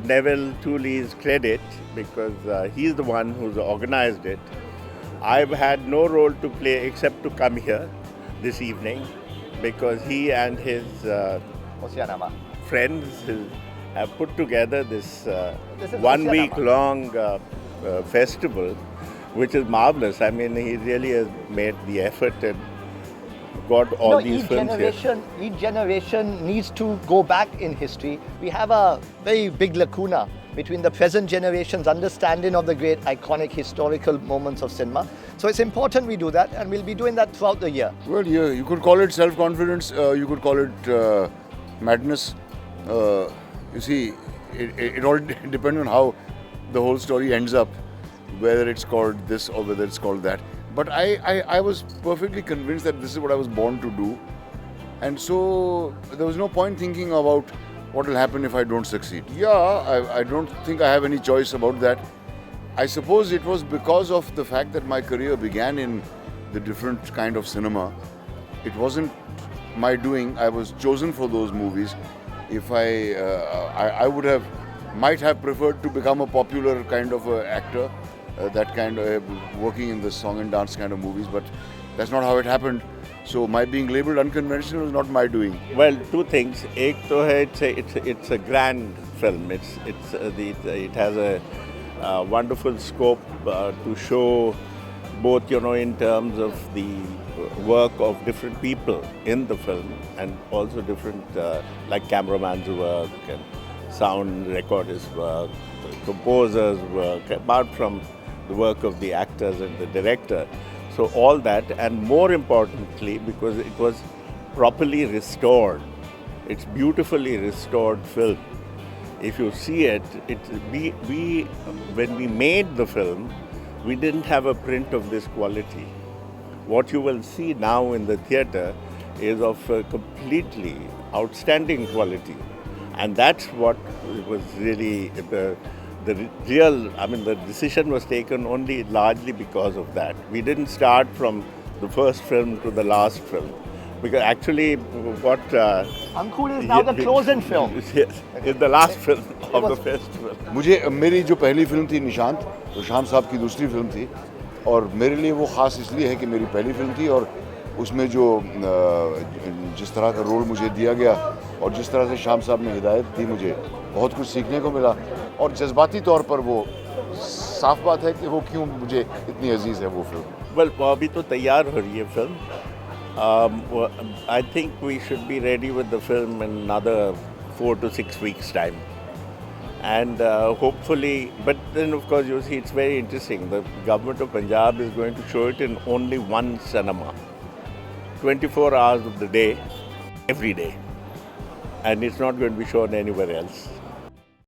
Neville Tooley's credit because he's the one who's organized it. I've had no role to play except to come here this evening because he and his friends have put together this 1 week long festival, which is marvelous. I mean, he really has made the effort and got all these films here. Each generation needs to go back in history. We have a very big lacuna between the present generation's understanding of the great iconic historical moments of cinema. So it's important we do that, and we'll be doing that throughout the year. Well, yeah, you could call it self-confidence, you could call it madness. You see, it all depends on how the whole story ends up, whether it's called this or whether it's called that. But I was perfectly convinced that this is what I was born to do. And so there was no point thinking about what will happen if I don't succeed. Yeah, I don't think I have any choice about that. I suppose it was because of the fact that my career began in the different kind of cinema. It wasn't my doing. I was chosen for those movies. If I might have preferred to become a popular kind of actor, that kind of working in the song and dance kind of movies, but that's not how it happened. So my being labelled unconventional is not my doing. Well, two things. Ek to hai, it's a grand film. It has a wonderful scope to show both, in terms of the work of different people in the film and also different like cameraman's work and sound recordist work, composer's work, apart from the work of the actors and the director. So all that, and more importantly, because it was properly restored, it's beautifully restored film. If you see it, when we made the film, we didn't have a print of this quality. What you will see now in the theatre is of a completely outstanding quality. And that's what was really the decision was taken only largely because of that. We didn't start from the first film to the last film. Because actually what... Ankur is now the closing film. Yes, it's the last film of the festival. मेरी जो पहली film थी निशांत, तो श्याम साहब की दूसरी film थी, और मेरे लिए वो ख़ास इसलिए है कि मेरी पहली फिल्म थी और उसमें जो जिस तरह का रोल मुझे दिया गया और जिस तरह से श्याम साहब ने हिदायत दी, मुझे बहुत कुछ सीखने को मिला और जज्बाती तौर पर वो साफ बात है कि वो क्यों मुझे इतनी अजीज़ है वो फिल्म। Well, अभी तो तैयार हो रही है film. I think we should be ready with the film in another 4 to 6 weeks' time. And hopefully, but then of course you see it's very interesting. The government of Punjab is going to show it in only one cinema, 24 hours of the day, every day. And it's not going to be shown anywhere else.